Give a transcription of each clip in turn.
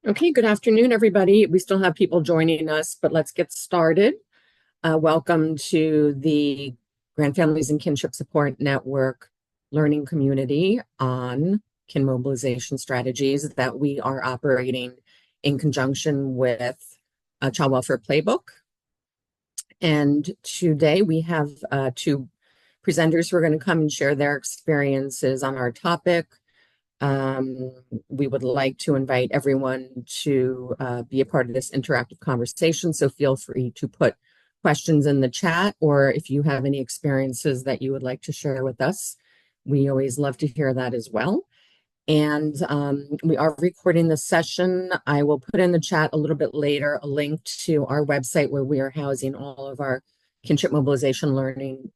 Okay, good afternoon, everybody. We still have people joining us, but let's get started. Welcome to the Grand Families and Kinship Support Network learning community on kin mobilization strategies that we are operating in conjunction with Child Welfare Playbook. And today we have two presenters who are going to come and share their experiences on our topic. We would like to invite everyone to be a part of this interactive conversation. So feel free to put questions in the chat, or if you have any experiences that you would like to share with us, we always love to hear that as well. And we are recording the session. I will put in the chat a little bit later a link to our website where we are housing all of our kinship mobilization learning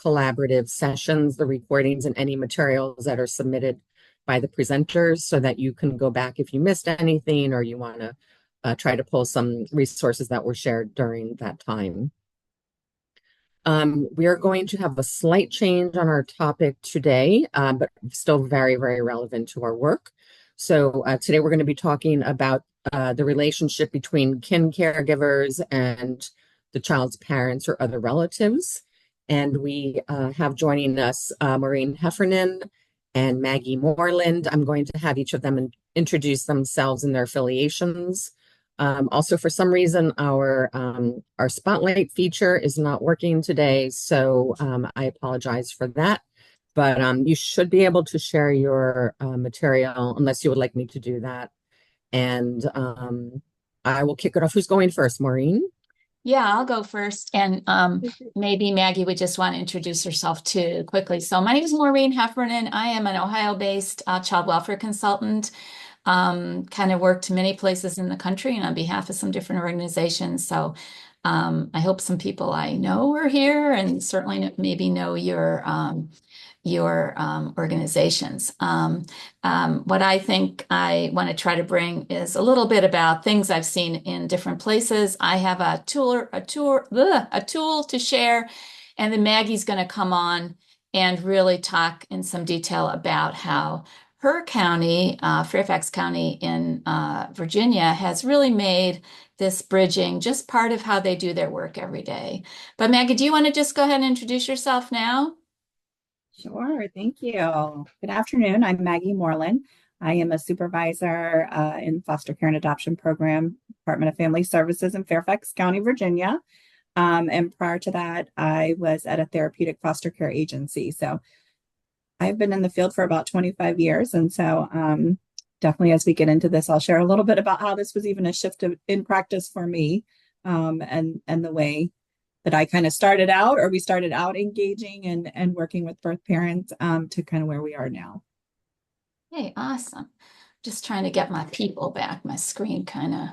collaborative sessions, the recordings, and any materials that are submitted by the presenters so that you can go back if you missed anything or you want to try to pull some resources that were shared during that time. We are going to have a slight change on our topic today, but still very, very relevant to our work. So today we're going to be talking about the relationship between kin caregivers and the child's parents or other relatives. And we have joining us Maureen Heffernan and Maggie Moreland. I'm going to have each of them introduce themselves and their affiliations. Also, for some reason, our spotlight feature is not working today, so I apologize for that. But you should be able to share your material unless you would like me to do that. And I will kick it off. Who's going first, Maureen? Yeah, I'll go first. And maybe Maggie would just want to introduce herself too quickly. So my name is Maureen Heffernan. I am an Ohio-based child welfare consultant. Kind of worked many places in the country and on behalf of some different organizations. So I hope some people I know are here and certainly maybe know your organizations. What I think I want to try to bring is a little bit about things I've seen in different places. I have a tool to share, and then Maggie's going to come on and really talk in some detail about how her county, Fairfax County in Virginia, has really made this bridging just part of how they do their work every day. But Maggie, do you want to just go ahead and introduce yourself now? Sure, thank you. Good afternoon. I'm Maggie Moreland. I am a supervisor in foster care and adoption program, Department of Family Services in Fairfax County, Virginia. And prior to that, I was at a therapeutic foster care agency. So I've been in the field for about 25 years. And so definitely as we get into this, I'll share a little bit about how this was even a shift in practice for me and the way that I kind of started out, or we started out engaging and working with birth parents to kind of where we are now. Hey, awesome. Just trying to get my people back. My screen kind of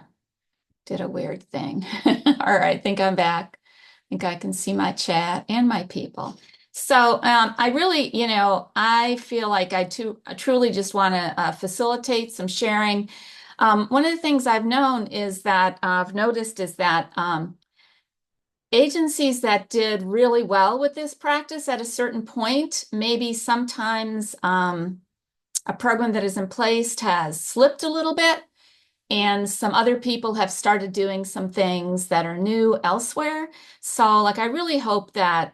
did a weird thing. All right, I think I'm back. I think I can see my chat and my people. So I really, I feel like I truly just want to facilitate some sharing. One of the things I've noticed is that agencies that did really well with this practice at a certain point, maybe sometimes a program that is in place has slipped a little bit, and some other people have started doing some things that are new elsewhere. So like I really hope that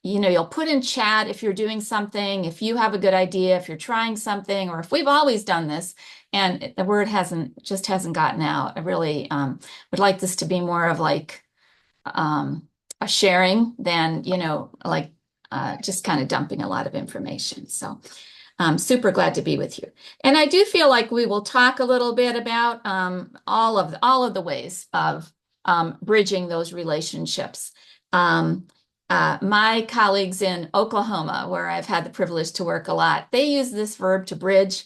you'll put in chat if you're doing something, if you have a good idea, if you're trying something, or if we've always done this and the word hasn't gotten out. I really would like this to be more of like a sharing than, just kind of dumping a lot of information. So I'm super glad to be with you. And I do feel like we will talk a little bit about all of the ways of bridging those relationships. My colleagues in Oklahoma, where I've had the privilege to work a lot, they use this verb to bridge.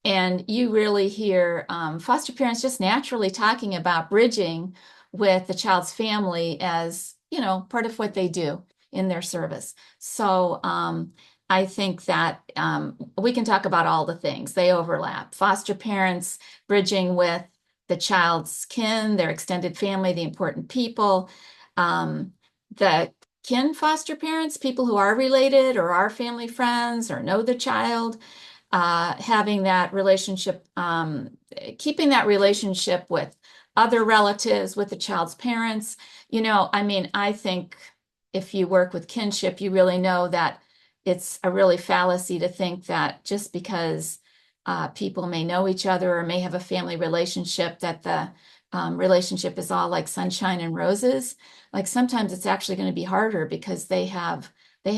And you really hear foster parents just naturally talking about bridging with the child's family as, part of what they do in their service. So I think that we can talk about all the things. They overlap. Foster parents bridging with the child's kin, their extended family, the important people. The kin foster parents, people who are related or are family friends or know the child. having that relationship, keeping that relationship with other relatives, with the child's parents. I mean, I think if you work with kinship, you really know that it's a really fallacy to think that just because people may know each other or may have a family relationship, that the relationship is all like sunshine and roses. Like sometimes it's actually going to be harder because they have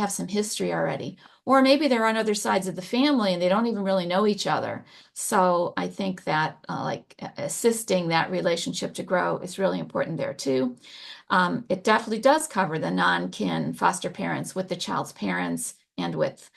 some history already. Or maybe they're on other sides of the family and they don't even really know each other. So I think that like assisting that relationship to grow is really important there too. It definitely does cover the non-kin foster parents with the child's parents and with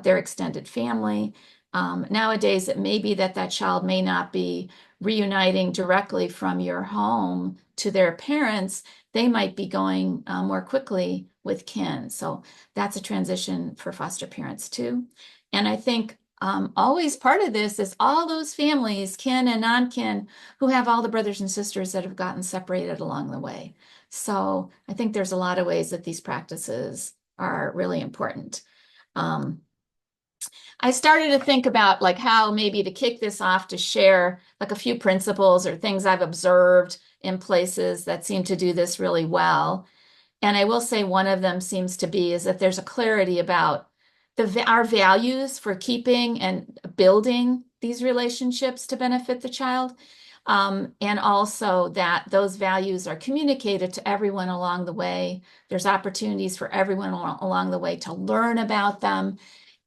their extended family. Nowadays, it may be that that child may not be reuniting directly from your home to their parents. They might be going more quickly with kin. So that's a transition for foster parents too. And I think always part of this is all those families, kin and non-kin, who have all the brothers and sisters that have gotten separated along the way. So I think there's a lot of ways that these practices are really important. I started to think about like how maybe to kick this off to share like a few principles or things I've observed in places that seem to do this really well. And I will say one of them seems to be is that there's a clarity about our values for keeping and building these relationships to benefit the child. And also that those values are communicated to everyone along the way. There's opportunities for everyone along the way to learn about them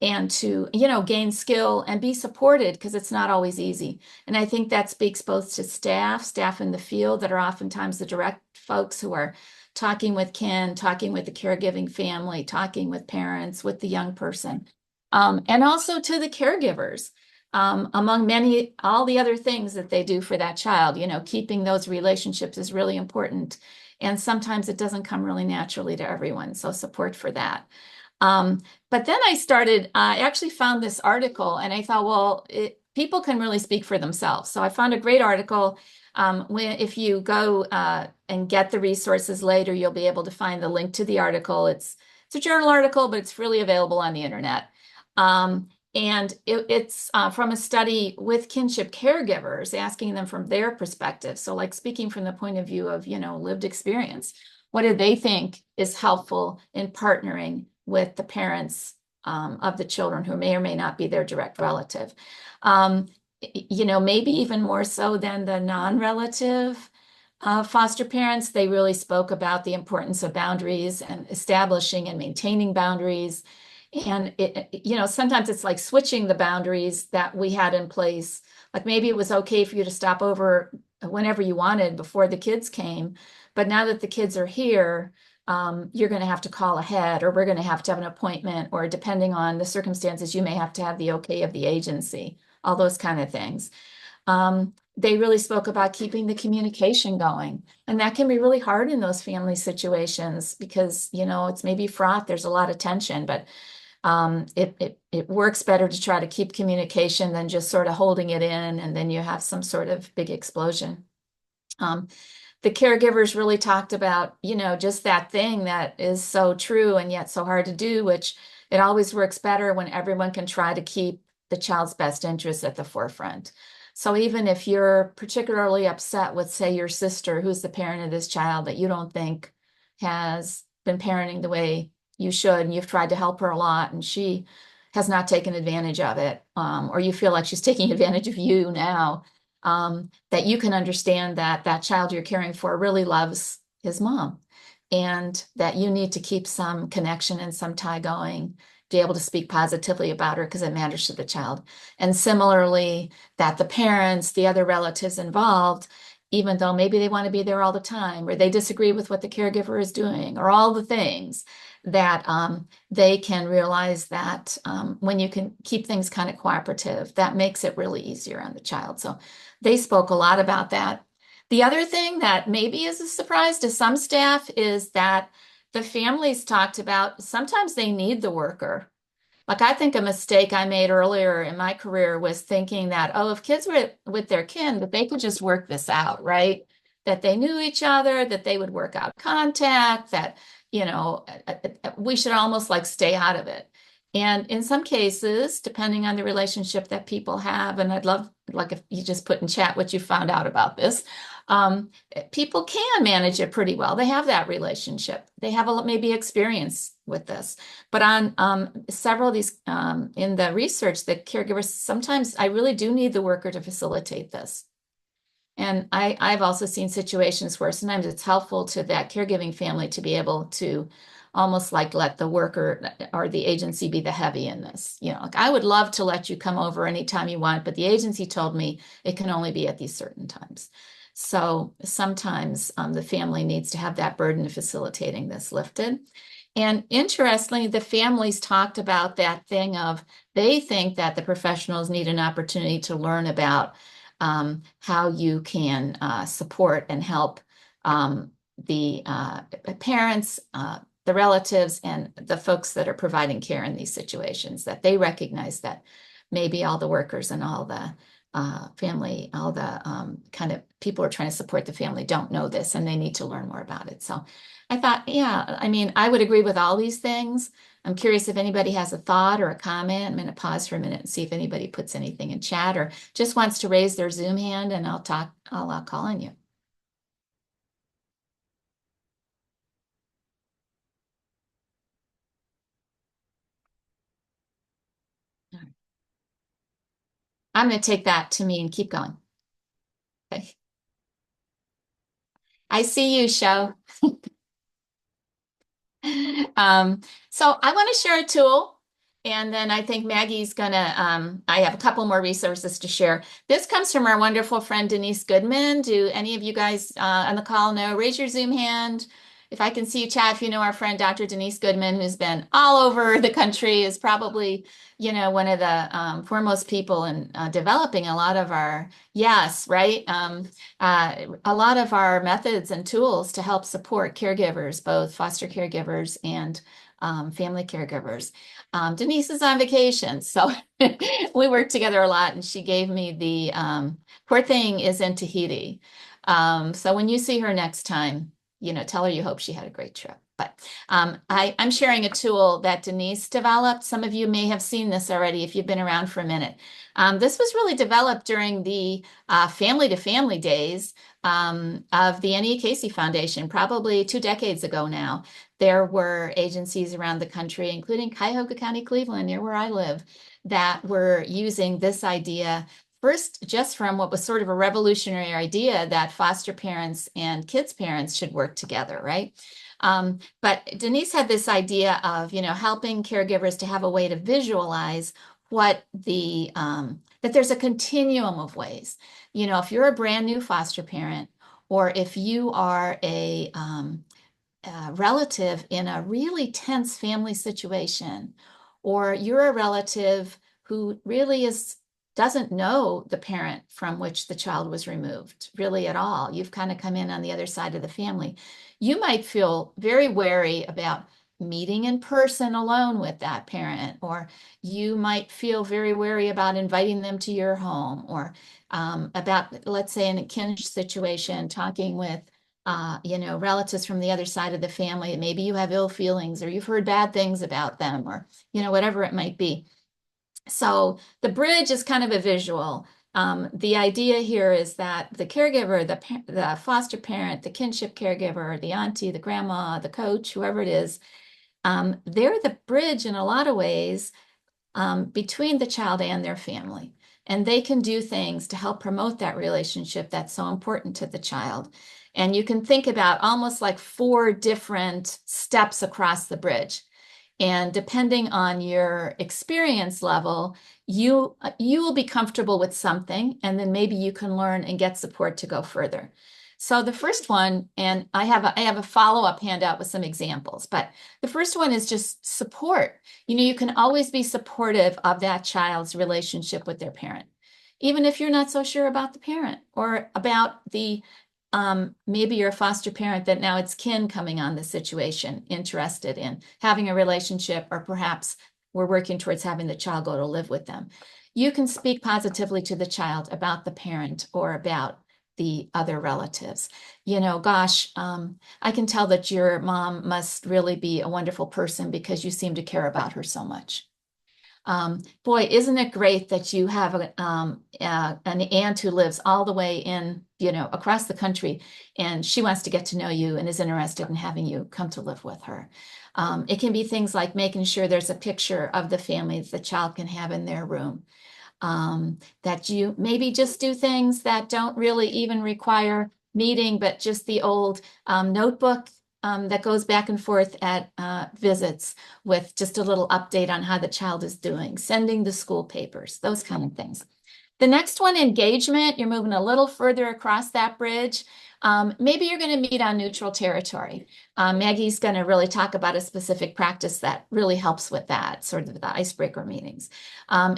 and to, gain skill and be supported because it's not always easy. And I think that speaks both to staff in the field that are oftentimes the direct folks who are talking with kin, talking with the caregiving family, talking with parents, with the young person, and also to the caregivers, among all the other things that they do for that child. Keeping those relationships is really important. And sometimes it doesn't come really naturally to everyone. So support for that. But then I actually found this article and I thought, well, people can really speak for themselves. So I found a great article. If you go and get the resources later, you'll be able to find the link to the article. It's a journal article, but it's freely available on the internet. And it's from a study with kinship caregivers, asking them from their perspective. So like speaking from the point of view of, lived experience. What do they think is helpful in partnering with the parents of the children who may or may not be their direct relative? Maybe even more so than the non-relative foster parents, they really spoke about the importance of boundaries and establishing and maintaining boundaries. And sometimes it's like switching the boundaries that we had in place. Like maybe it was okay for you to stop over whenever you wanted before the kids came, but now that the kids are here, you're going to have to call ahead, or we're going to have an appointment, or depending on the circumstances, you may have to have the okay of the agency, all those kind of things. They really spoke about keeping the communication going. And that can be really hard in those family situations because, it's maybe fraught, there's a lot of tension, but it works better to try to keep communication than just sort of holding it in and then you have some sort of big explosion. The caregivers really talked about, just that thing that is so true and yet so hard to do, which it always works better when everyone can try to keep the child's best interests at the forefront. So even if you're particularly upset with, say, your sister, who's the parent of this child that you don't think has been parenting the way you should, and you've tried to help her a lot, and she has not taken advantage of it, or you feel like she's taking advantage of you now, that you can understand that that child you're caring for really loves his mom, and that you need to keep some connection and some tie going, be able to speak positively about her because it matters to the child. And similarly, that the parents, the other relatives involved, even though maybe they want to be there all the time, or they disagree with what the caregiver is doing, or all the things, that they can realize that when you can keep things kind of cooperative, that makes it really easier on the child. So they spoke a lot about that. The other thing that maybe is a surprise to some staff is that the families talked about sometimes they need the worker. Like I think a mistake I made earlier in my career was thinking that, oh, if kids were with their kin, that they could just work this out, right? That they knew each other, that they would work out contact, that, we should almost like stay out of it. And in some cases, depending on the relationship that people have, and I'd love, like, if you just put in chat what you found out about this, um, people can manage it pretty well. They have that relationship. They have maybe experience with this. But on several of these, in the research, the caregivers, sometimes I really do need the worker to facilitate this. And I've also seen situations where sometimes it's helpful to that caregiving family to be able to almost like let the worker or the agency be the heavy in this. You know, like, I would love to let you come over anytime you want, but the agency told me it can only be at these certain times. So sometimes the family needs to have that burden of facilitating this lifted. And interestingly, the families talked about that thing of they think that the professionals need an opportunity to learn about how you can support and help the parents, the relatives, and the folks that are providing care in these situations, that they recognize that maybe all the workers and all the family, all the kind of people who are trying to support the family don't know this, and they need to learn more about it. So I thought, yeah, I mean, I would agree with all these things. I'm curious if anybody has a thought or a comment. I'm going to pause for a minute and see if anybody puts anything in chat or just wants to raise their Zoom hand, and I'll call on you. I'm going to take that to me and keep going. Okay. I see you, Show. So I want to share a tool, and then I think Maggie's gonna, I have a couple more resources to share. This comes from our wonderful friend Denise Goodman. Do any of you guys on the call know? Raise your Zoom hand. If I can see you, chat, if you know our friend Dr. Denise Goodman, who's been all over the country, is probably, you know, one of the foremost people in developing a lot of our, yes, right? A lot of our methods and tools to help support caregivers, both foster caregivers and family caregivers. Denise is on vacation, so we work together a lot, and she gave me the poor thing is in Tahiti. So when you see her next time, you know, tell her you hope she had a great trip. But I'm sharing a tool that Denise developed. Some of you may have seen this already if you've been around for a minute. This was really developed during the family to family days of the Annie Casey Foundation, probably 2 decades ago now. There were agencies around the country, including Cuyahoga County, Cleveland, near where I live, that were using this idea first just from what was sort of a revolutionary idea that foster parents and kids parents should work together, right? But Denise had this idea of, you know, helping caregivers to have a way to visualize what that there's a continuum of ways. You know, if you're a brand new foster parent, or if you are a relative in a really tense family situation, or you're a relative who really doesn't know the parent from which the child was removed really at all. You've kind of come in on the other side of the family. You might feel very wary about meeting in person alone with that parent, or you might feel very wary about inviting them to your home, or about, let's say, in a kinship situation, talking with you know, relatives from the other side of the family. Maybe you have ill feelings, or you've heard bad things about them, or, you know, whatever it might be. So the bridge is kind of a visual. The idea here is that the caregiver, the foster parent, the kinship caregiver, the auntie, the grandma, the coach, whoever it is, they're the bridge in a lot of ways between the child and their family. And they can do things to help promote that relationship that's so important to the child. And you can think about almost like 4 different steps across the bridge. And depending on your experience level, you will be comfortable with something, and then maybe you can learn and get support to go further. So the first one, and I have a follow-up handout with some examples, but the first one is just support. You know, you can always be supportive of that child's relationship with their parent, even if you're not so sure about the parent or about the maybe you're a foster parent that now it's kin coming on the situation, interested in having a relationship, or perhaps we're working towards having the child go to live with them. You can speak positively to the child about the parent or about the other relatives. You know, gosh, I can tell that your mom must really be a wonderful person because you seem to care about her so much. Boy, isn't it great that you have an aunt who lives all the way in, across the country, and she wants to get to know you and is interested in having you come to live with her. It can be things like making sure there's a picture of the family that the child can have in their room. That you maybe just do things that don't really even require meeting, but just the old notebook that goes back and forth at visits with just a little update on how the child is doing, sending the school papers, those kind of things. The next one, engagement, you're moving a little further across that bridge. Maybe you're going to meet on neutral territory. Maggie's going to really talk about a specific practice that really helps with that, sort of the icebreaker meetings.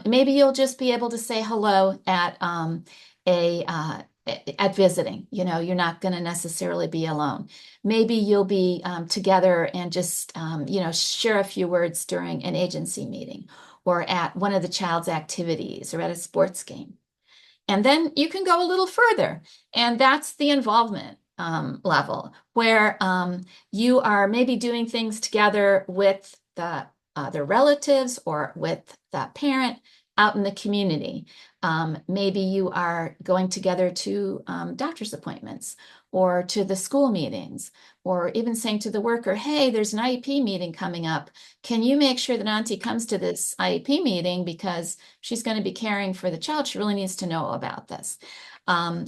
Maybe you'll just be able to say hello a at visiting. You're not going to necessarily be alone. Maybe you'll be together and just share a few words during an agency meeting or at one of the child's activities or at a sports game. And then you can go a little further, and that's the involvement level, where you are maybe doing things together with the other relatives or with the parent out in the community. Maybe you are going together to doctor's appointments or to the school meetings, or even saying to the worker, hey, there's an IEP meeting coming up. Can you make sure that Auntie comes to this IEP meeting because she's going to be caring for the child? She really needs to know about this.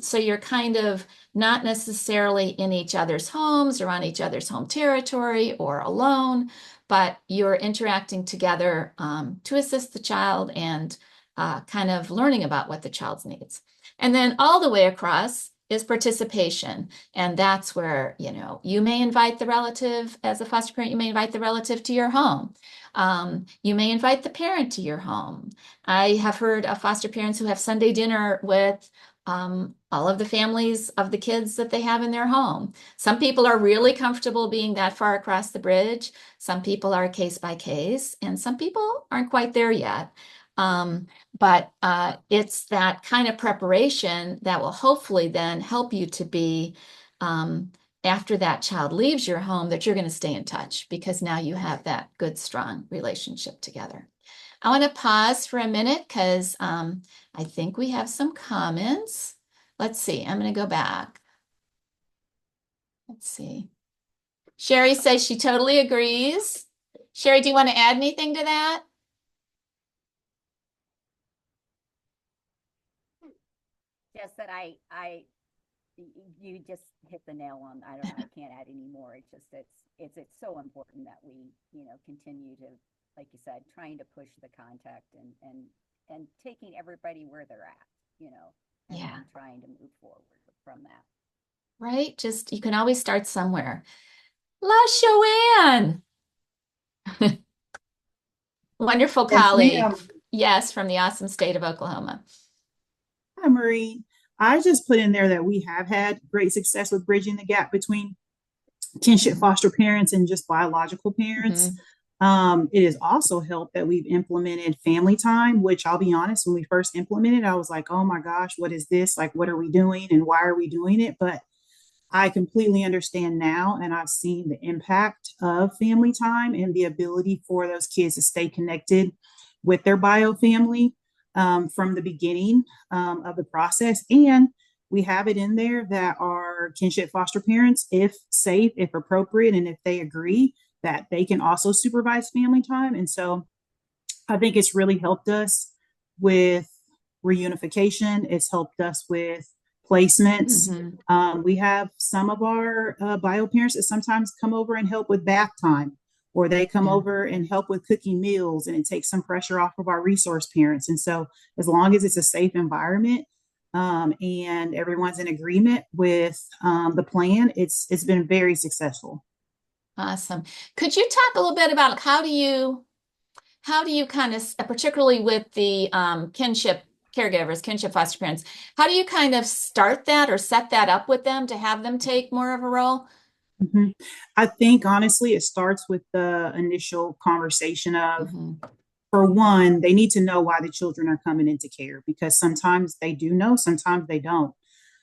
So you're kind of not necessarily in each other's homes or on each other's home territory or alone, but you're interacting together to assist the child and kind of learning about what the child's needs. And then all the way across is participation. And that's where, you may invite the relative as a foster parent, you may invite the relative to your home. You may invite the parent to your home. I have heard of foster parents who have Sunday dinner with all of the families of the kids that they have in their home. Some people are really comfortable being that far across the bridge. Some people are case by case, and some people aren't quite there yet. But it's that kind of preparation that will hopefully then help you to be, after that child leaves your home, that you're going to stay in touch because now you have that good, strong relationship together. I want to pause for a minute because I think we have some comments. Let's see. I'm going to go back. Let's see. Sherry says she totally agrees. Sherry, do you want to add anything to that? Just that you just hit the nail on. I don't know. I can't add any more. It's so important that we, continue to, like you said, trying to push the contact and taking everybody where they're at, and Yeah. trying to move forward from that. Right? Just, you can always start somewhere. La Joanne. Wonderful Yes, colleague. ma'am. Yes, from the awesome state of Oklahoma. Hi, Marie. I just put in there that we have had great success with bridging the gap between kinship foster parents and just biological parents. It has also helped that we've implemented family time, which I'll be honest, when we first implemented, I was like, oh my gosh, what is this? Like, what are we doing and why are we doing it? But I completely understand now, and I've seen the impact of family time and the ability for those kids to stay connected with their bio family from the beginning of the process. And we have it in there that our kinship foster parents, if safe, if appropriate, and if they agree, that they can also supervise family time. And so I think it's really helped us with reunification. It's helped us with placements. We have some of our bio parents that sometimes come over and help with bath time, or they come over and help with cooking meals, and it takes some pressure off of our resource parents. And so as long as it's a safe environment and everyone's in agreement with the plan, it's been very successful. Awesome. Could you talk a little bit about how do you kind of, particularly with the kinship caregivers, kinship foster parents, how do you kind of start that or set that up with them to have them take more of a role? I think honestly, it starts with the initial conversation of, for one, they need to know why the children are coming into care, because sometimes they do know, sometimes they don't.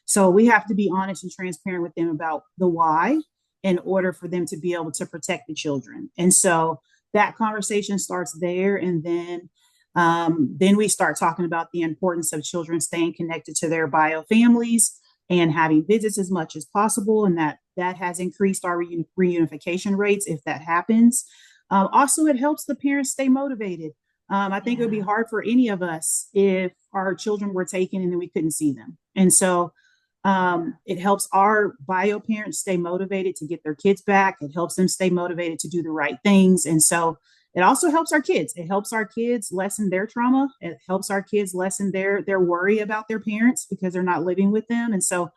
So we have to be honest and transparent with them about the why in order for them to be able to protect the children. And so that conversation starts there. And then Then we start talking about the importance of children staying connected to their bio families and having visits as much as possible, and that has increased our reunification rates if that happens. Also, it helps the parents stay motivated. I think it would be hard for any of us if our children were taken and then we couldn't see them. And so it helps our bio parents stay motivated to get their kids back. It helps them stay motivated to do the right things. And so it also helps our kids. It helps our kids lessen their trauma. It helps our kids lessen their worry about their parents because they're not living with them. And so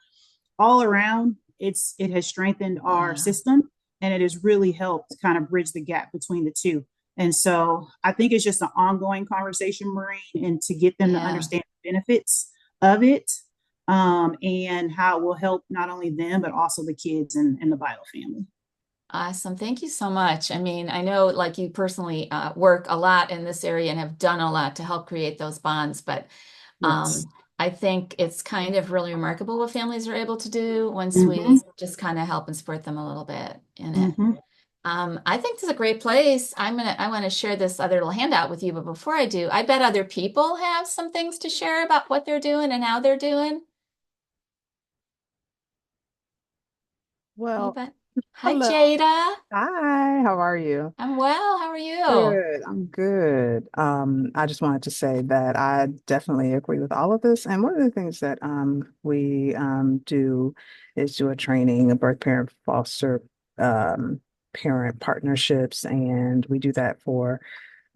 all around, it has strengthened our system, and it has really helped kind of bridge the gap between the two. And so I think it's just an ongoing conversation, Maureen, and to get them to understand the benefits of it, and how it will help not only them, but also the kids and the bio family. Awesome. Thank you so much. I mean, I know like you personally work a lot in this area and have done a lot to help create those bonds, but Yes. I think it's kind of really remarkable what families are able to do once Mm-hmm. we just kind of help and support them a little bit in it. Mm-hmm. I think this is a great place. I want to share this other little handout with you, but before I do, I bet other people have some things to share about what they're doing and how they're doing. You Well, bet. Hi, hello. Jada. Hi, how are you? I'm well. How are you? Good, I'm good. I just wanted to say that I definitely agree with all of this. And one of the things that we do is do a training, a birth parent foster parent partnerships, and we do that for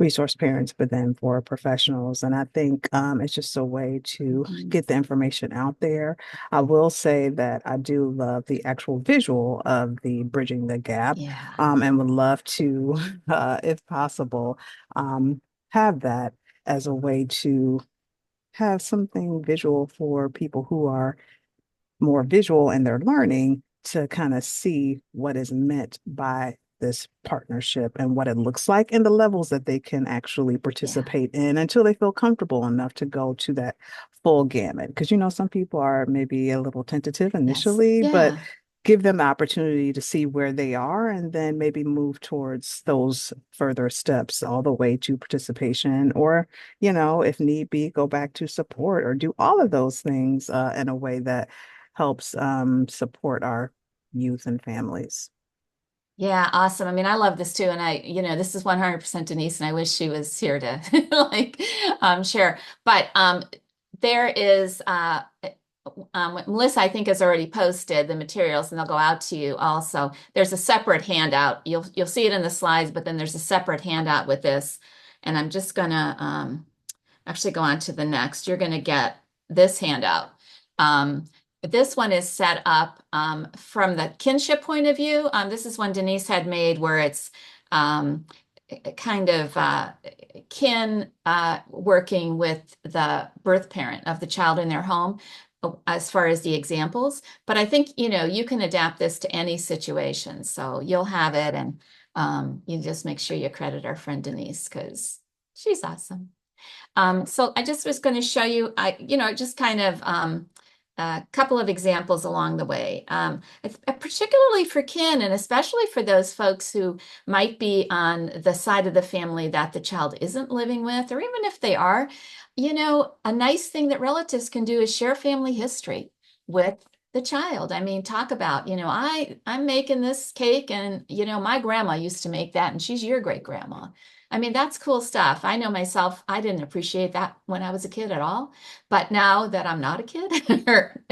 resource parents, but then for professionals. And I think it's just a way to get the information out there. I will say that I do love the actual visual of the bridging the gap, Yeah. and would love to, if possible, have that as a way to have something visual for people who are more visual in their learning to kind of see what is meant by this partnership and what it looks like and the levels that they can actually participate in until they feel comfortable enough to go to that full gamut. Because, some people are maybe a little tentative initially, but Yeah. give them the opportunity to see where they are and then maybe move towards those further steps all the way to participation or, if need be, go back to support or do all of those things in a way that helps support our youth and families. Yeah, awesome. I mean, I love this too. And this is 100% Denise, and I wish she was here to like share. But there is Melissa, I think, has already posted the materials and they'll go out to you also. There's a separate handout. You'll see it in the slides, but then there's a separate handout with this. And I'm just gonna actually go on to the next. You're gonna get this handout. This one is set up from the kinship point of view. This is one Denise had made where it's kind of kin working with the birth parent of the child in their home as far as the examples. But I think, you can adapt this to any situation. So you'll have it, and you just make sure you credit our friend Denise because she's awesome. So I just was going to show you, just kind of a couple of examples along the way, particularly for kin and especially for those folks who might be on the side of the family that the child isn't living with, or even if they are, a nice thing that relatives can do is share family history with the child. I mean, talk about, I'm making this cake and, my grandma used to make that and she's your great grandma. I mean, that's cool stuff. I know myself, I didn't appreciate that when I was a kid at all. But now that I'm not a kid or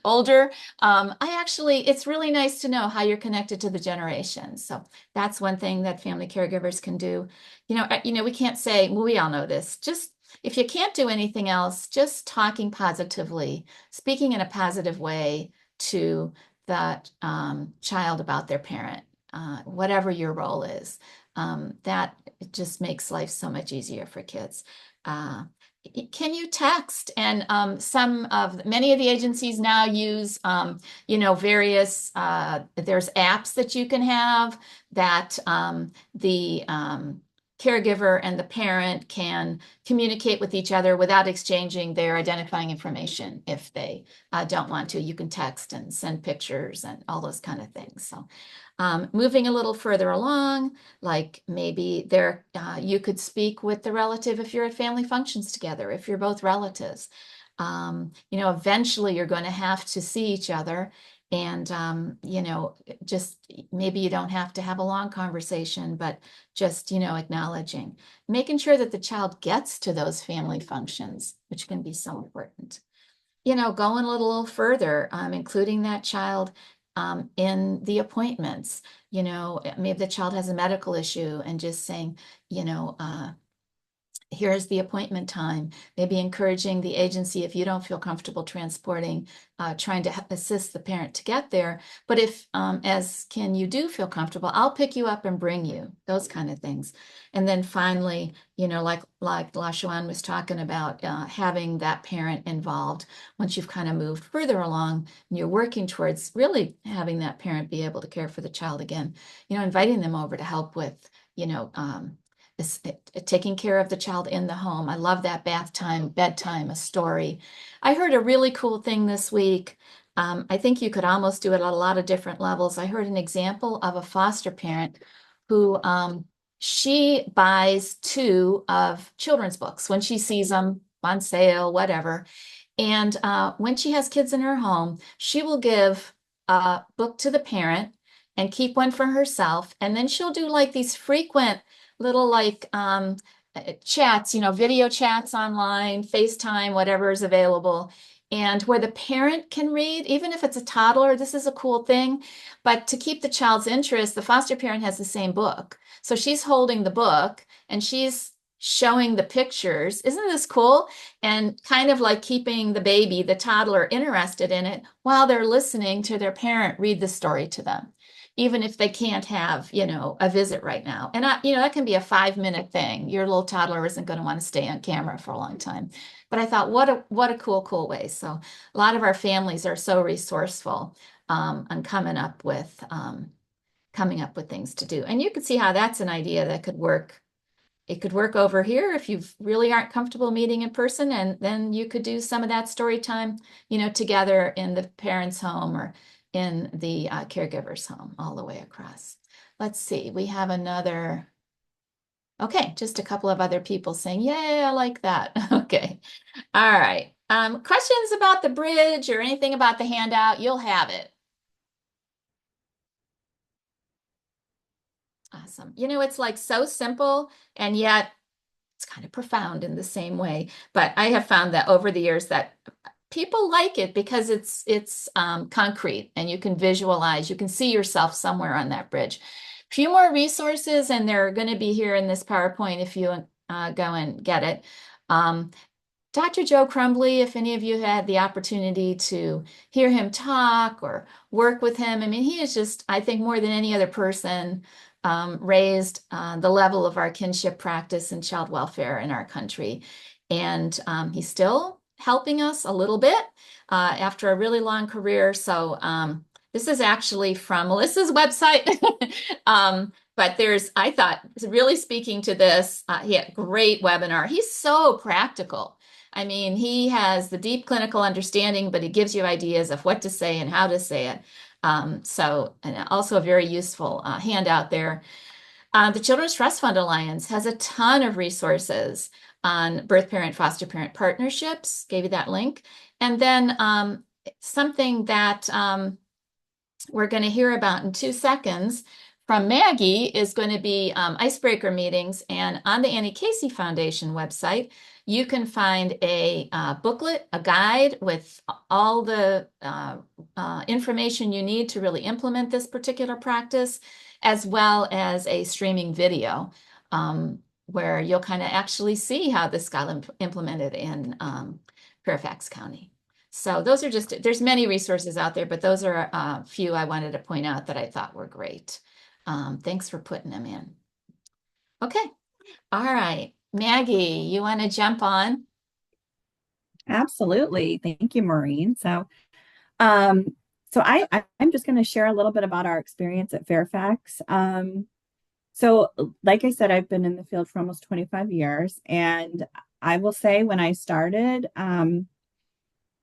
older, it's really nice to know how you're connected to the generations. So that's one thing that family caregivers can do. We can't say, well, we all know this. Just if you can't do anything else, just talking positively, speaking in a positive way to that child about their parent, whatever your role is. That just makes life so much easier for kids. Can you text? And many of the agencies now use, various, there's apps that you can have that the caregiver and the parent can communicate with each other without exchanging their identifying information. If they don't want to, you can text and send pictures and all those kind of things. So Moving a little further along, like maybe there you could speak with the relative if you're at family functions together, if you're both relatives. Eventually you're going to have to see each other, and just maybe you don't have to have a long conversation, but just acknowledging, making sure that the child gets to those family functions, which can be so important. Going a little further, including that child in the appointments. Maybe the child has a medical issue, and just saying, here's the appointment time, maybe encouraging the agency, if you don't feel comfortable transporting, trying to assist the parent to get there. But if, you do feel comfortable, I'll pick you up and bring you, those kind of things. And then finally, like LaShawn was talking about, having that parent involved once you've kind of moved further along and you're working towards really having that parent be able to care for the child again, inviting them over to help with, taking care of the child in the home. I love that bath time, bedtime, a story. I heard a really cool thing this week. I think you could almost do it at a lot of different levels. I heard an example of a foster parent who she buys 2 of children's books when she sees them on sale, whatever. And when she has kids in her home, she will give a book to the parent and keep one for herself. And then she'll do like these frequent little chats, video chats online, FaceTime, whatever is available, and where the parent can read, even if it's a toddler. This is a cool thing. But to keep the child's interest, the foster parent has the same book. So she's holding the book and she's showing the pictures. Isn't this cool? And kind of like keeping the baby, the toddler, interested in it while they're listening to their parent read the story to them, even if they can't have, a visit right now. And that can be a 5-minute thing. Your little toddler isn't going to want to stay on camera for a long time. But I thought, what a cool way. So a lot of our families are so resourceful on coming up with things to do. And you can see how that's an idea that could work. It could work over here if you really aren't comfortable meeting in person, and then you could do some of that story time, together in the parent's home or in the caregiver's home, all the way across. Let's see, we have another. Okay, just a couple of other people saying, yay, I like that. Okay, all right. Questions about the bridge or anything about the handout, you'll have it. Awesome. It's like so simple, and yet it's kind of profound in the same way. But I have found that over the years that people like it because it's concrete, and you can visualize, you can see yourself somewhere on that bridge. A few more resources, and they're going to be here in this PowerPoint if you go and get it. Dr. Joe Crumbly, if any of you had the opportunity to hear him talk or work with him, I mean, he is just, I think, more than any other person, raised the level of our kinship practice and child welfare in our country. And he's still helping us a little bit after a really long career. So this is actually from Melissa's website. But I thought, really speaking to this, he had a great webinar. He's so practical. I mean, he has the deep clinical understanding, but he gives you ideas of what to say and how to say it. And also a very useful handout there. The Children's Trust Fund Alliance has a ton of resources on birth parent, foster parent partnerships. Gave you that link. And then something that we're going to hear about in 2 seconds from Maggie is going to be icebreaker meetings. And on the Annie Casey Foundation website, you can find a booklet, a guide with all the information you need to really implement this particular practice, as well as a streaming video where you'll kind of actually see how this got implemented in Fairfax County. So those are there's many resources out there, but those are a few I wanted to point out that I thought were great. Thanks for putting them in. Okay. All right. Maggie, you want to jump on? Absolutely. Thank you, Maureen. I'm just going to share a little bit about our experience at Fairfax. So like I said, I've been in the field for almost 25 years. And I will say when I started,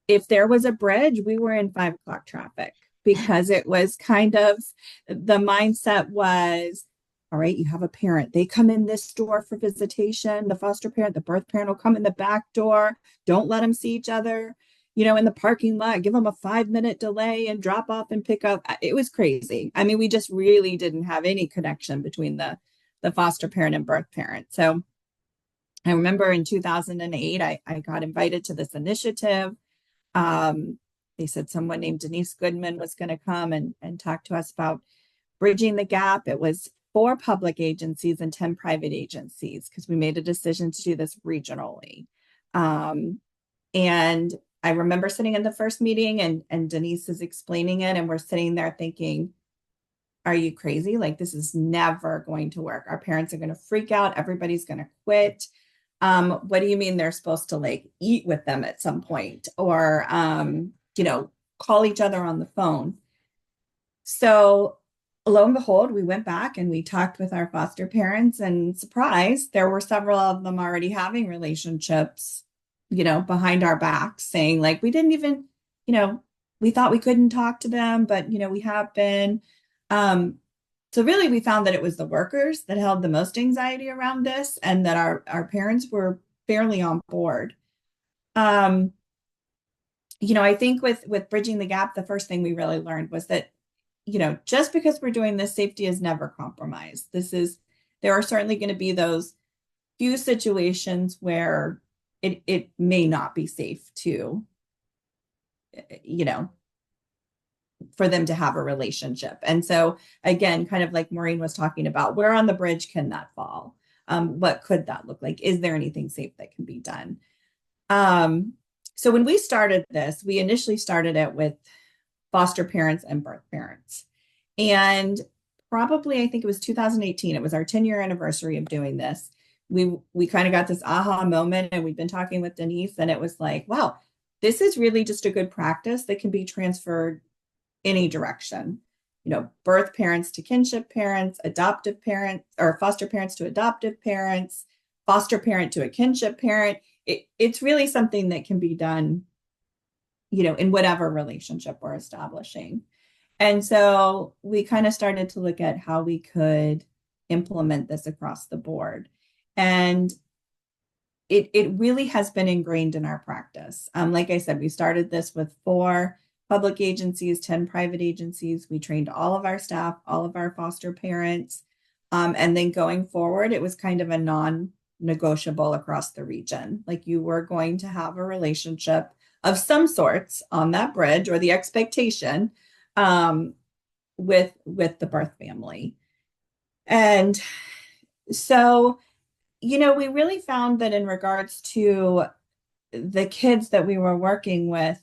if there was a bridge, we were in 5 o'clock traffic. because it was kind of the mindset was, all right, you have a parent. They come in this door for visitation. The foster parent, the birth parent will come in the back door. Don't let them see each other, in the parking lot. Give them a 5-minute delay and drop off and pick up. It was crazy. I mean, we just really didn't have any connection between the foster parent and birth parent. So I remember in 2008, I got invited to this initiative. They said someone named Denise Goodman was going to come and talk to us about bridging the gap. It was 4 public agencies and 10 private agencies because we made a decision to do this regionally. And I remember sitting in the first meeting and Denise is explaining it, and we're sitting there thinking, are you crazy? Like, this is never going to work. Our parents are going to freak out. Everybody's going to quit. What do you mean they're supposed to like eat with them at some point or, call each other on the phone? So lo and behold, we went back and we talked with our foster parents, and surprise, there were several of them already having relationships, behind our backs, saying like, we didn't even, we thought we couldn't talk to them, but, we have been. So really, we found that it was the workers that held the most anxiety around this, and that our parents were fairly on board. I think with bridging the gap, the first thing we really learned was that, just because we're doing this, safety is never compromised. There are certainly going to be those few situations where it may not be safe to, for them to have a relationship. And so again, kind of like Maureen was talking about, where on the bridge can that fall? What could that look like? Is there anything safe that can be done? So when we started this, we initially started it with foster parents and birth parents. And probably, I think it was 2018, it was our 10-year anniversary of doing this. We kind of got this aha moment, and we've been talking with Denise, and it was like, wow, this is really just a good practice that can be transferred any direction. Birth parents to kinship parents, adoptive parents, or foster parents to adoptive parents, foster parent to a kinship parent. It's really something that can be done, in whatever relationship we're establishing. And so we kind of started to look at how we could implement this across the board. And it really has been ingrained in our practice. Like I said, we started this with 4 public agencies, 10 private agencies. We trained all of our staff, all of our foster parents. And then going forward, it was kind of a non-negotiable across the region. Like, you were going to have a relationship of some sorts on that bridge, or the expectation, with the birth family. And so, we really found that in regards to the kids that we were working with,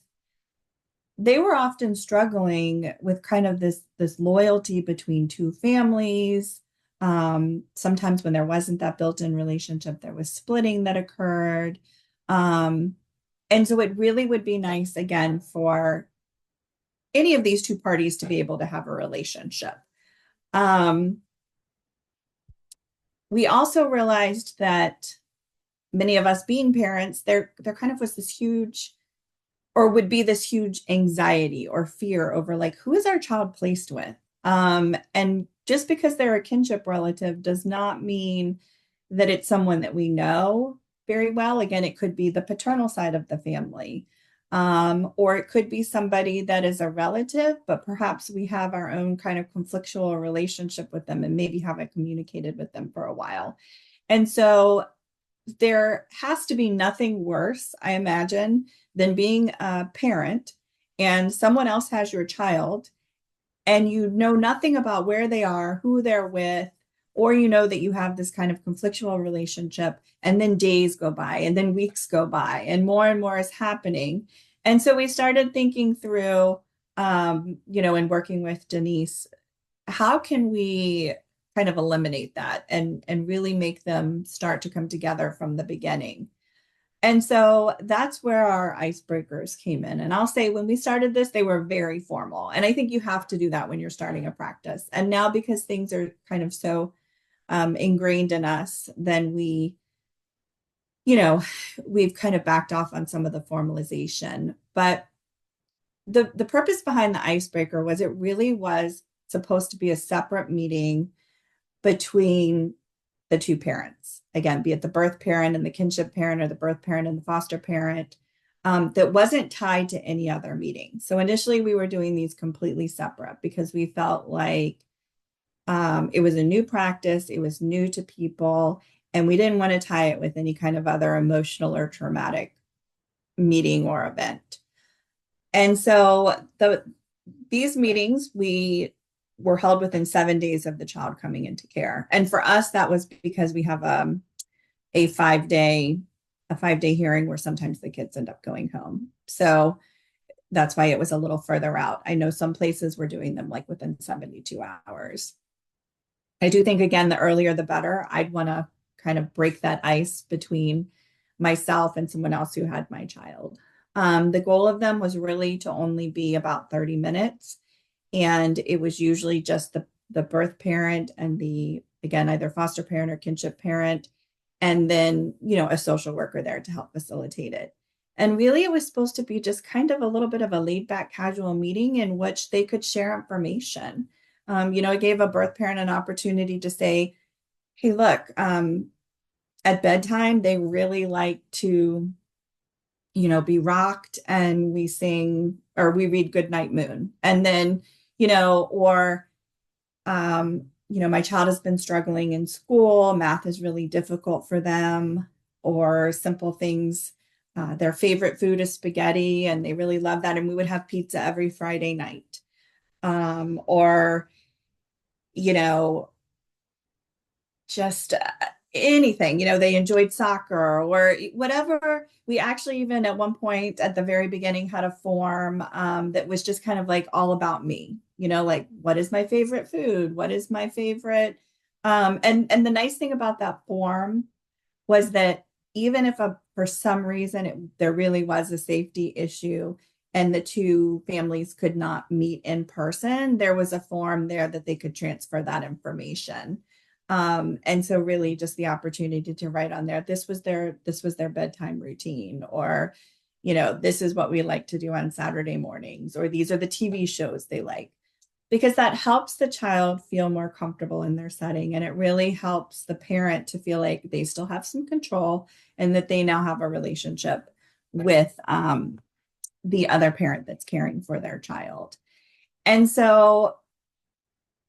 they were often struggling with kind of this loyalty between 2 families. Sometimes when there wasn't that built-in relationship, there was splitting that occurred. And so it really would be nice, again, for any of these 2 parties to be able to have a relationship. We also realized that many of us being parents, there kind of was this huge, or would be this huge anxiety or fear over like, who is our child placed with? And just because they're a kinship relative does not mean that it's someone that we know very well. Again, it could be the paternal side of the family, or it could be somebody that is a relative, but perhaps we have our own kind of conflictual relationship with them and maybe haven't communicated with them for a while. And so there has to be nothing worse, I imagine, than being a parent and someone else has your child and you know nothing about where they are, who they're with, or that you have this kind of conflictual relationship, and then days go by and then weeks go by and more is happening. And so we started thinking through, and working with Denise, how can we kind of eliminate that and really make them start to come together from the beginning? And so that's where our icebreakers came in. And I'll say when we started this, they were very formal. And I think you have to do that when you're starting a practice. And now, because things are kind of so ingrained in us, then we've kind of backed off on some of the formalization. But the purpose behind the icebreaker was it really was supposed to be a separate meeting between the two parents. Again, be it the birth parent and the kinship parent or the birth parent and the foster parent, that wasn't tied to any other meeting. So initially we were doing these completely separate because we felt like it was a new practice, it was new to people, and we didn't want to tie it with any kind of other emotional or traumatic meeting or event. And so these meetings we were held within 7 days of the child coming into care. And for us, that was because we have a 5 day hearing where sometimes the kids end up going home. So that's why it was a little further out. I know some places were doing them like within 72 hours. I do think, again, the earlier the better. I'd want to kind of break that ice between myself and someone else who had my child. The goal of them was really to only be about 30 minutes. And it was usually just the birth parent and again, either foster parent or kinship parent, and then, a social worker there to help facilitate it. And really, it was supposed to be just kind of a little bit of a laid back, casual meeting in which they could share information. It gave a birth parent an opportunity to say, hey, look, at bedtime, they really like to, be rocked, and we sing or we read Goodnight Moon. And then, or, my child has been struggling in school, math is really difficult for them, or simple things. Their favorite food is spaghetti, and they really love that. And we would have pizza every Friday night. Or, just anything, they enjoyed soccer or whatever. We actually even at one point at the very beginning had a form that was just kind of like all about me, like what is my favorite food? What is my favorite? And the nice thing about that form was that even if for some reason there really was a safety issue and the two families could not meet in person, there was a form there that they could transfer that information. And so really just the opportunity to write on there, this was their bedtime routine, or, this is what we like to do on Saturday mornings, or these are the TV shows they like, because that helps the child feel more comfortable in their setting. And it really helps the parent to feel like they still have some control and that they now have a relationship with the other parent that's caring for their child. And so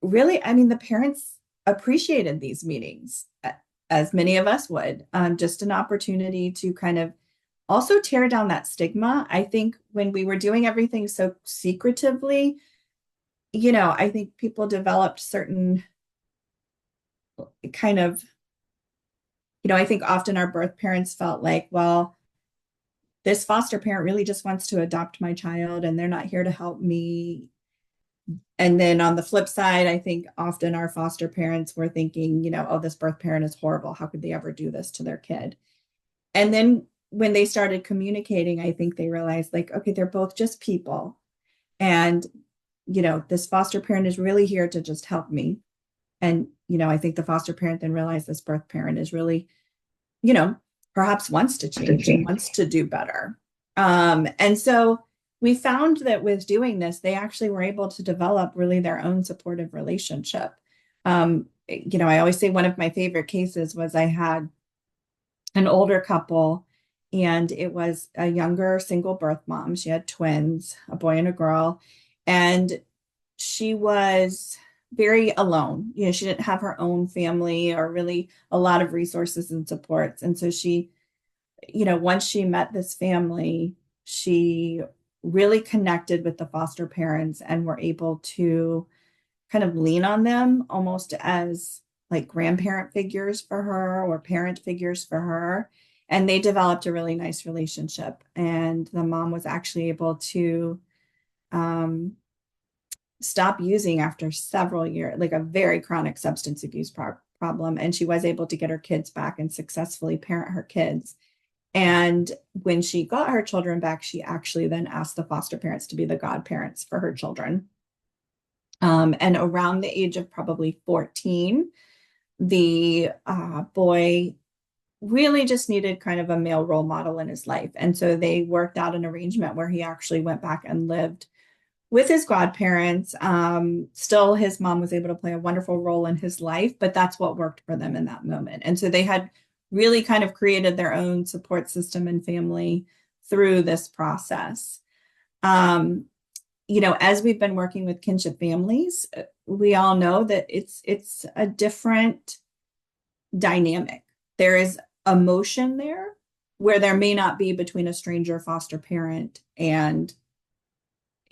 really, I mean, the parents appreciated these meetings, as many of us would, just an opportunity to kind of also tear down that stigma. I think when we were doing everything so secretively, I think people developed certain kind of, I think often our birth parents felt like, well, this foster parent really just wants to adopt my child and they're not here to help me. And then on the flip side, I think often our foster parents were thinking, oh, this birth parent is horrible. How could they ever do this to their kid? And then when they started communicating, I think they realized like, okay, they're both just people. And, this foster parent is really here to just help me. And, I think the foster parent then realized this birth parent is really, perhaps wants to change and wants to do better. And so we found that with doing this, they actually were able to develop really their own supportive relationship. I always say one of my favorite cases was I had an older couple, and it was a younger single birth mom. She had twins, a boy and a girl, and she was very alone. She didn't have her own family or really a lot of resources and supports. And so she, once she met this family, she really connected with the foster parents and were able to kind of lean on them almost as like grandparent figures for her or parent figures for her. And they developed a really nice relationship. And the mom was actually able to stop using after several years, like a very chronic substance abuse problem. And she was able to get her kids back and successfully parent her kids. And when she got her children back, she actually then asked the foster parents to be the godparents for her children. And around the age of probably 14, the boy really just needed kind of a male role model in his life. And so they worked out an arrangement where he actually went back and lived with his godparents. Still, his mom was able to play a wonderful role in his life, but that's what worked for them in that moment. And so they had really kind of created their own support system and family through this process. As we've been working with kinship families, we all know that it's a different dynamic. There is emotion there where there may not be between a stranger foster parent and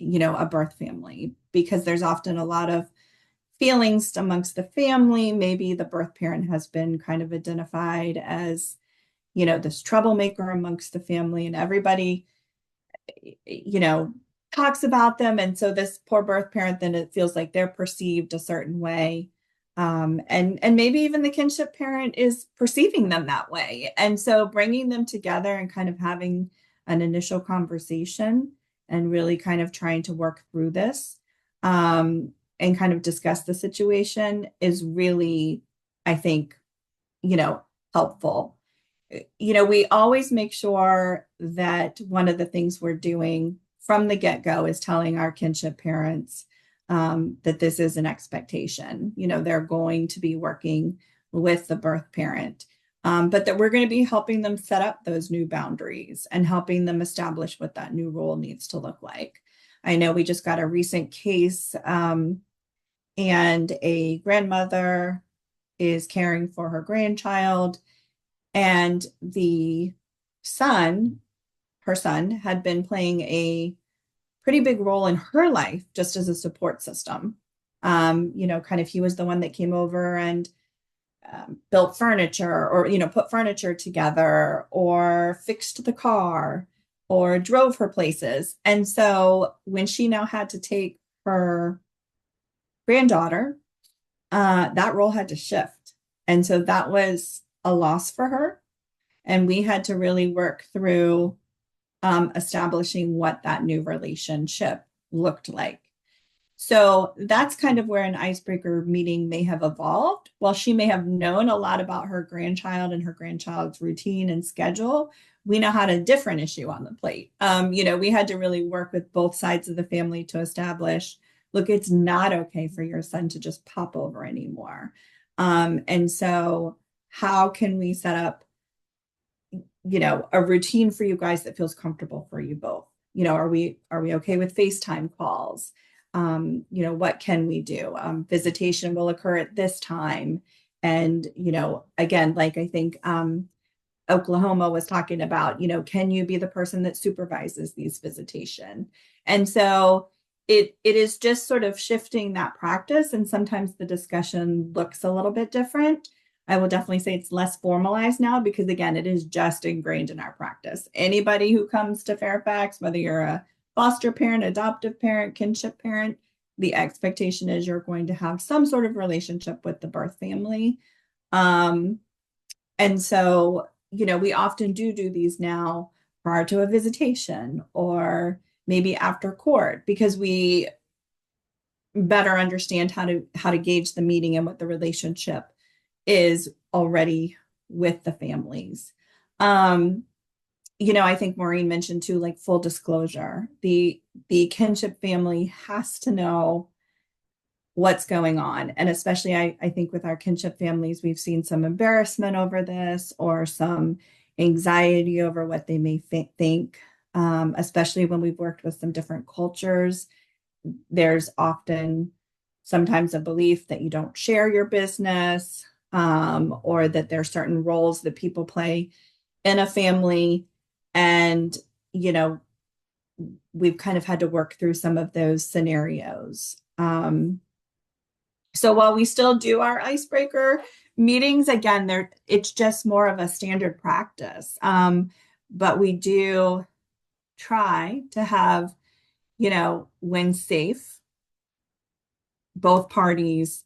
a birth family, because there's often a lot of feelings amongst the family. Maybe the birth parent has been kind of identified as this troublemaker amongst the family, and everybody talks about them. And so this poor birth parent, then it feels like they're perceived a certain way. And maybe even the kinship parent is perceiving them that way. And so bringing them together and kind of having an initial conversation and really kind of trying to work through this, and kind of discuss the situation is really, I think, helpful. We always make sure that one of the things we're doing from the get-go is telling our kinship parents that this is an expectation. They're going to be working with the birth parent, but that we're going to be helping them set up those new boundaries and helping them establish what that new role needs to look like. I know we just got a recent case, and a grandmother is caring for her grandchild, and her son had been playing a pretty big role in her life just as a support system. Kind of he was the one that came over and built furniture, or, put furniture together, or fixed the car, or drove her places. And so when she now had to take her granddaughter, that role had to shift. And so that was a loss for her. And we had to really work through establishing what that new relationship looked like. So that's kind of where an icebreaker meeting may have evolved. While she may have known a lot about her grandchild and her grandchild's routine and schedule, we now had a different issue on the plate. We had to really work with both sides of the family to establish, look, it's not okay for your son to just pop over anymore. And so how can we set up a routine for you guys that feels comfortable for you both? Are we okay with FaceTime calls? What can we do? Visitation will occur at this time. And, again, like I think Oklahoma was talking about, can you be the person that supervises these visitation? And so it is just sort of shifting that practice. And sometimes the discussion looks a little bit different. I will definitely say it's less formalized now because, again, it is just ingrained in our practice. Anybody who comes to Fairfax, whether you're a foster parent, adoptive parent, kinship parent, the expectation is you're going to have some sort of relationship with the birth family. And so, we often do these now prior to a visitation or maybe after court, because we better understand how to gauge the meeting and what the relationship is already with the families. I think Maureen mentioned too, like full disclosure. The kinship family has to know what's going on. And especially I think with our kinship families, we've seen some embarrassment over this or some anxiety over what they may think, especially when we've worked with some different cultures. There's often sometimes a belief that you don't share your business, or that there are certain roles that people play in a family. And, we've kind of had to work through some of those scenarios. So while we still do our icebreaker meetings, again, it's just more of a standard practice. But we do try to have, when safe, both parties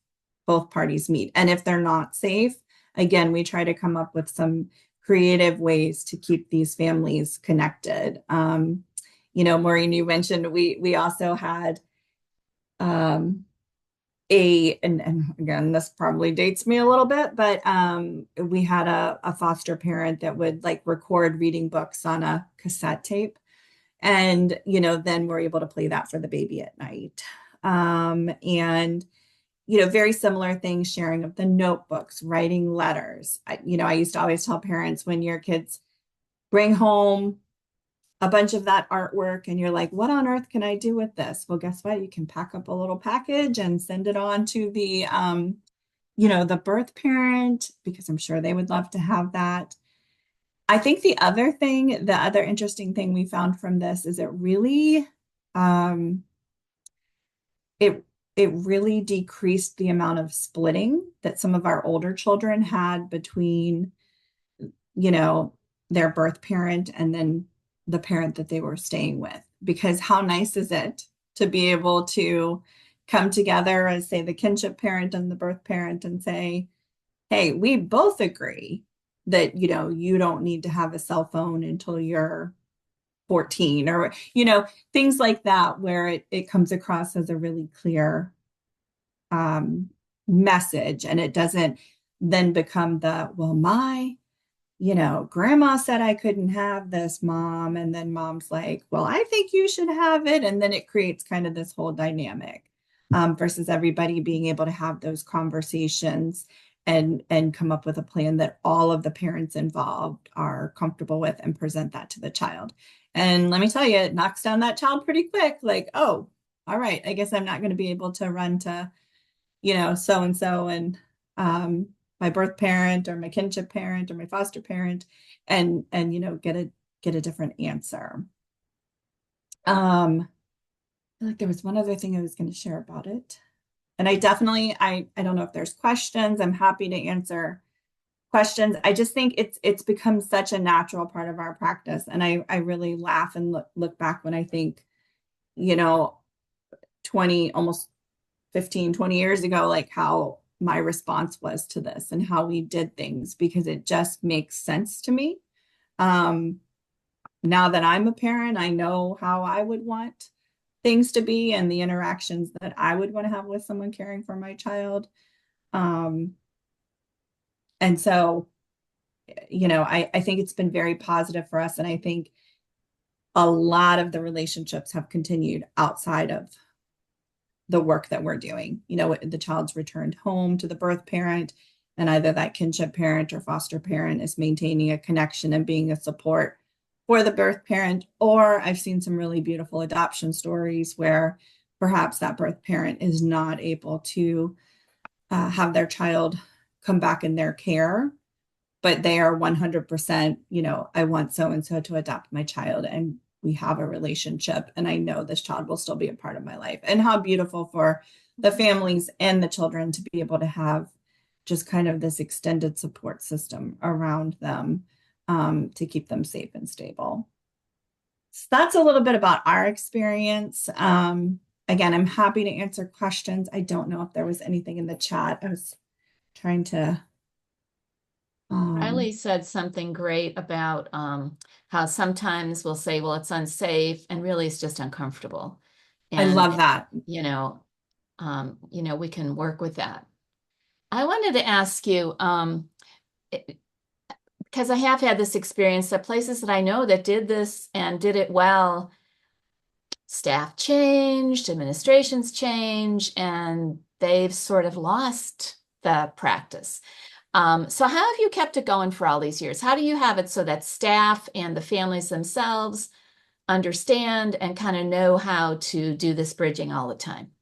meet. And if they're not safe, again, we try to come up with some creative ways to keep these families connected. Maureen, you mentioned we also had and again, this probably dates me a little bit, but we had a foster parent that would like record reading books on a cassette tape. And, then we're able to play that for the baby at night. And, very similar things, sharing of the notebooks, writing letters. I used to always tell parents, when your kids bring home a bunch of that artwork and you're like, what on earth can I do with this? Well, guess what? You can pack up a little package and send it on to the birth parent, because I'm sure they would love to have that. I think the other interesting thing we found from this is um, it it really decreased the amount of splitting that some of our older children had between, their birth parent and then the parent that they were staying with. Because how nice is it to be able to come together as, say, the kinship parent and the birth parent and say, hey, we both agree that, you don't need to have a cell phone until you're 14, or, things like that, where it comes across as a really clear message. And it doesn't then become well, grandma said I couldn't have this, mom. And then mom's like, well, I think you should have it. And then it creates kind of this whole dynamic, versus everybody being able to have those conversations and come up with a plan that all of the parents involved are comfortable with and present that to the child. And let me tell you, it knocks down that child pretty quick. Like, oh, all right, I guess I'm not going to be able to run to, so-and-so and my birth parent or my kinship parent or my foster parent and get a different answer. I feel like there was one other thing I was going to share about it. And I don't know if there's questions. I'm happy to answer questions. I just think it's become such a natural part of our practice. And I really laugh and look back when I think, 20, almost 15, 20 years ago, like how my response was to this and how we did things, because it just makes sense to me. Now that I'm a parent, I know how I would want things to be and the interactions that I would want to have with someone caring for my child. And so, I think it's been very positive for us. And I think a lot of the relationships have continued outside of the work that we're doing. The child's returned home to the birth parent, and either that kinship parent or foster parent is maintaining a connection and being a support for the birth parent. Or I've seen some really beautiful adoption stories where perhaps that birth parent is not able to have their child come back in their care, but they are 100%, I want so-and-so to adopt my child, and we have a relationship, and I know this child will still be a part of my life. And how beautiful for the families and the children to be able to have just kind of this extended support system around them, to keep them safe and stable. So that's a little bit about our experience. Again, I'm happy to answer questions. I don't know if there was anything in the chat. I was trying to. Riley said something great about how sometimes we'll say, well, it's unsafe, and really it's just uncomfortable. I love that. We can work with that. I wanted to ask you, because I have had this experience that places that I know that did this and did it well, staff changed, administrations changed, and they've sort of lost the practice. So how have you kept it going for all these years? How do you have it so that staff and the families themselves understand and kind of know how to do this bridging all the time?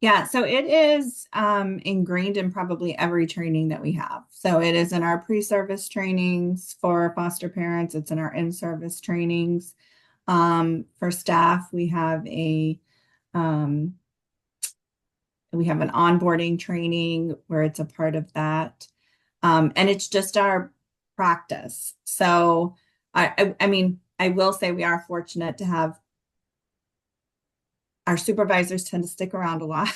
Yeah, so it is ingrained in probably every training that we have. So it is in our pre-service trainings for foster parents. It's in our in-service trainings. For staff, we have an onboarding training where it's a part of that. And it's just our practice. So I mean, I will say we are fortunate to have our supervisors tend to stick around a lot.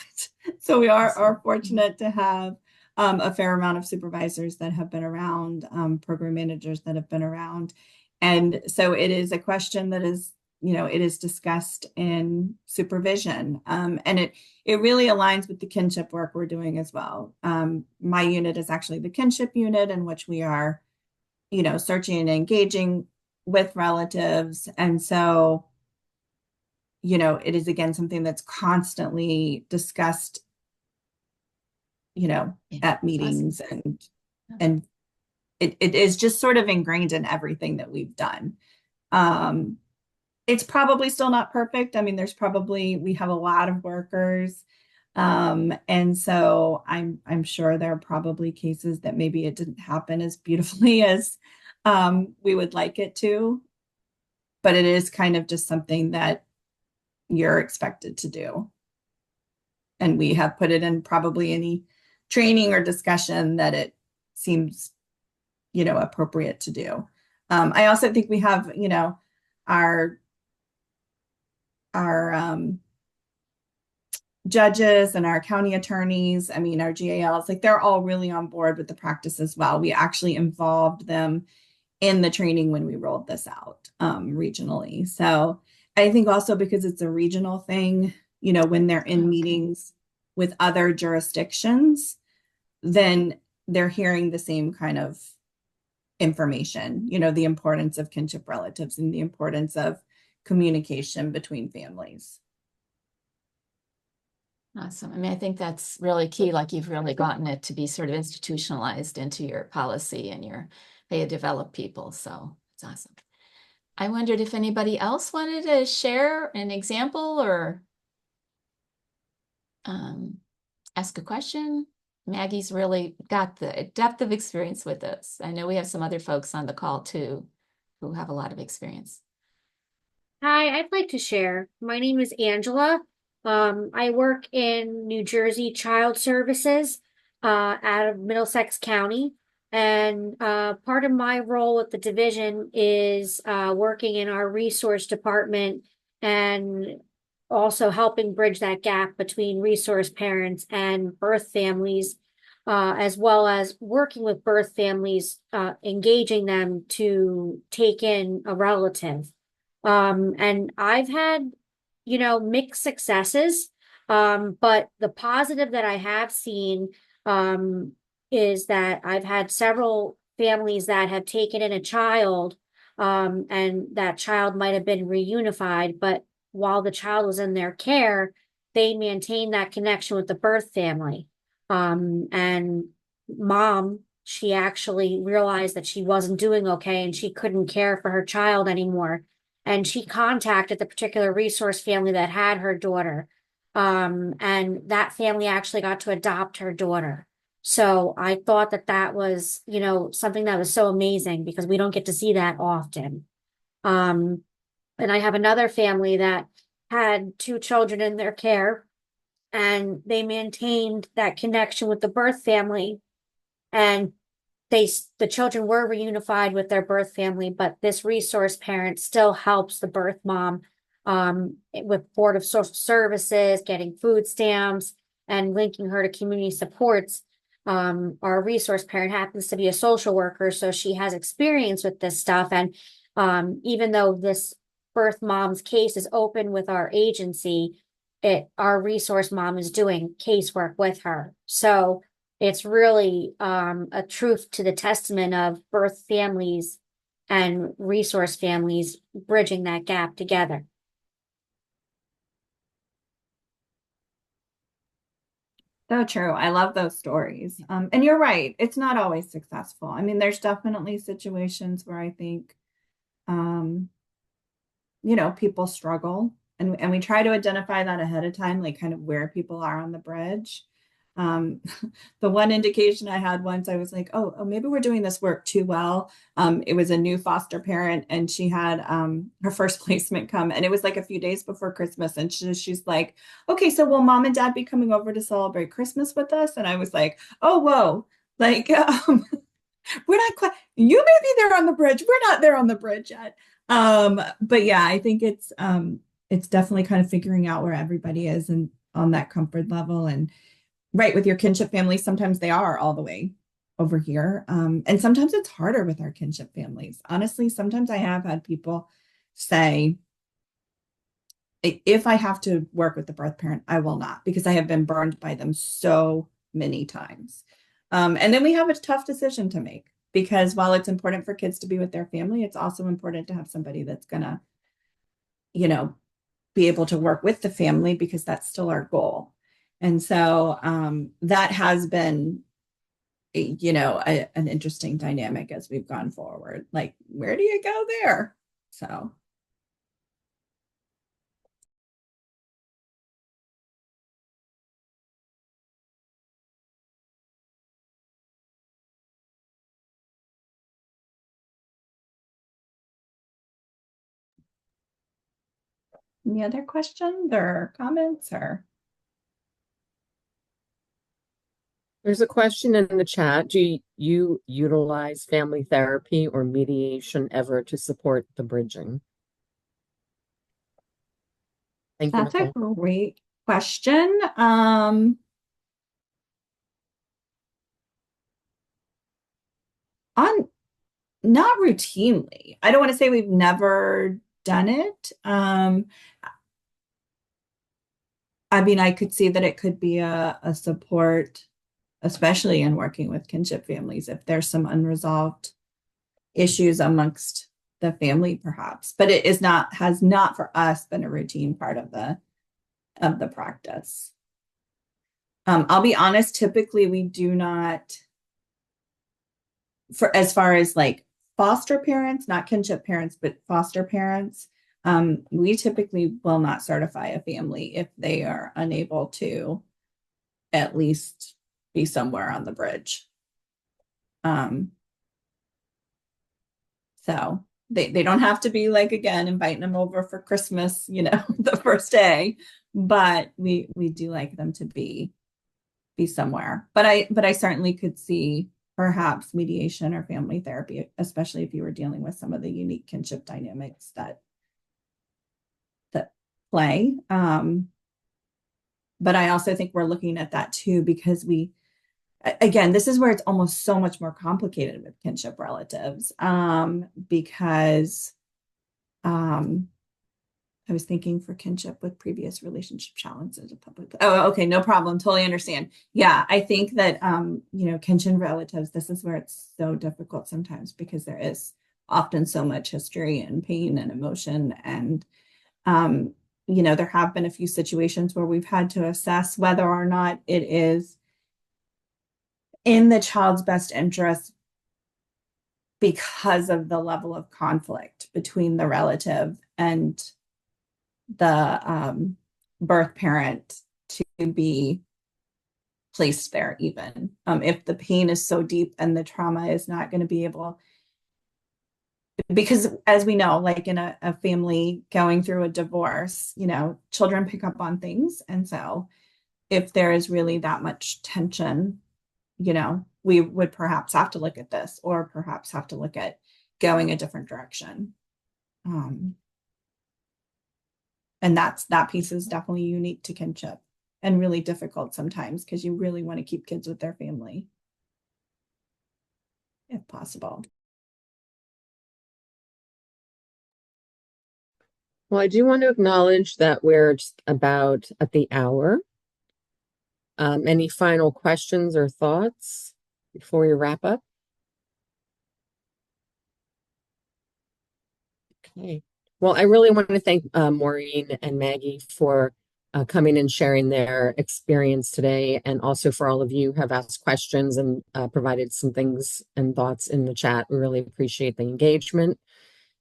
So we are fortunate to have a fair amount of supervisors that have been around, program managers that have been around. And so it is a question that is it is discussed in supervision. And it really aligns with the kinship work we're doing as well. My unit is actually the kinship unit, in which we are, searching and engaging with relatives. And so, it is again something that's constantly discussed, at meetings, and it is just sort of ingrained in everything that we've done. It's probably still not perfect. I mean, we have a lot of workers. And so I'm sure there are probably cases that maybe it didn't happen as beautifully as we would like it to, but it is kind of just something that you're expected to do. And we have put it in probably any training or discussion that it seems, appropriate to do. I also think we have, our judges and our county attorneys, our GALs, like they're all really on board with the practice as well. We actually involved them in the training when we rolled this out regionally. So I think also because it's a regional thing, when they're in meetings with other jurisdictions, then they're hearing the same kind of information, the importance of kinship relatives and the importance of communication between families. Awesome. I think that's really key. Like you've really gotten it to be sort of institutionalized into your policy and your way you develop people. So it's awesome. I wondered if anybody else wanted to share an example or ask a question. Maggie's really got the depth of experience with this. I know we have some other folks on the call too who have a lot of experience. Hi, I'd like to share. My name is Angela. I work in New Jersey Child Services out of Middlesex County. And part of my role at the division is working in our resource department and also helping bridge that gap between resource parents and birth families, as well as working with birth families, engaging them to take in a relative. And I've had, mixed successes. But the positive that I have seen, is that I've had several families that have taken in a child, and that child might have been reunified, but while the child was in their care, they maintained that connection with the birth family. And mom, she actually realized that she wasn't doing okay and she couldn't care for her child anymore. And she contacted the particular resource family that had her daughter. And that family actually got to adopt her daughter. So I thought that that was, something that was so amazing because we don't get to see that often. And I have another family that had two children in their care and they maintained that connection with the birth family. And the children were reunified with their birth family, but this resource parent still helps the birth mom with Board of Social Services, getting food stamps, and linking her to community supports. Our resource parent happens to be a social worker, so she has experience with this stuff. And even though this birth mom's case is open with our agency, our resource mom is doing casework with her. So it's really a truth to the testament of birth families and resource families bridging that gap together. So true. I love those stories. And you're right. It's not always successful. I mean, there's definitely situations where I think, people struggle and we try to identify that ahead of time, like kind of where people are on the bridge. The one indication I had once, I was like, oh, maybe we're doing this work too well. It was a new foster parent and she had her first placement come and it was like a few days before Christmas. And she's like, okay, so will mom and dad be coming over to celebrate Christmas with us? And I was like, oh, whoa, like, we're not quite, you may be there on the bridge. We're not there on the bridge yet. But yeah, I think it's definitely kind of figuring out where everybody is and on that comfort level. And right, with your kinship family, sometimes they are all the way over here. And sometimes it's harder with our kinship families. Honestly, sometimes I have had people say, if I have to work with the birth parent, I will not, because I have been burned by them so many times. And then we have a tough decision to make, because while it's important for kids to be with their family, it's also important to have somebody that's gonna, you know, be able to work with the family, because that's still our goal. And so that has been, an interesting dynamic as we've gone forward. Like, where do you go there? So. Any other questions or comments or? There's a question in the chat. Do you utilize family therapy or mediation ever to support the bridging? Thank you, That's a Nicole. great question. On Not routinely. I don't want to say we've never done it. I mean, I could see that it could be a support, especially in working with kinship families, if there's some unresolved issues amongst the family, perhaps. But it has not for us been a routine part of the practice. I'll be honest, typically we do not, for as far as like foster parents, not kinship parents, but foster parents, we typically will not certify a family if they are unable to at least be somewhere on the bridge. So they don't have to be, like, again, inviting them over for Christmas, the first day, but we do like them to be somewhere. But I certainly could see perhaps mediation or family therapy, especially if you were dealing with some of the unique kinship dynamics that play. But I also think we're looking at that too, because again, this is where it's almost so much more complicated with kinship relatives, because I was thinking for kinship with previous relationship challenges of public. Oh, okay, no problem. Totally understand. Yeah, I think that kinship relatives, this is where it's so difficult sometimes, because there is often so much history and pain and emotion. And there have been a few situations where we've had to assess whether or not it is in the child's best interest, because of the level of conflict between the relative and the birth parent, to be placed there, even if the pain is so deep and the trauma is not going to be able, because as we know, like in a family going through a divorce, children pick up on things. And so if there is really that much tension, we would perhaps have to look at this, or perhaps have to look at going a different direction. And that piece is definitely unique to kinship, and really difficult sometimes, because you really want to keep kids with their family if possible. Well, I do want to acknowledge that we're just about at the hour. Any final questions or thoughts before we wrap up? Okay. Well, I really want to thank Maureen and Maggie for coming and sharing their experience today, and also for all of you who have asked questions and provided some things and thoughts in the chat. We really appreciate the engagement.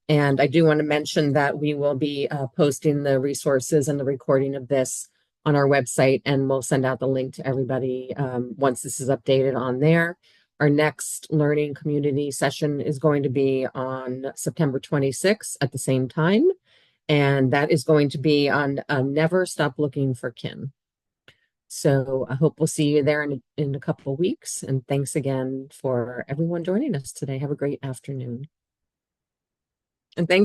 And I do want to mention that we will be posting the resources and the recording of this on our website, and we'll send out the link to everybody once this is updated on there. Our next learning community session is going to be on September 26th at the same time. And that is going to be on Never Stop Looking for Kin. So I hope we'll see you there in a couple of weeks. And thanks again for everyone joining us today. Have a great afternoon. And thanks.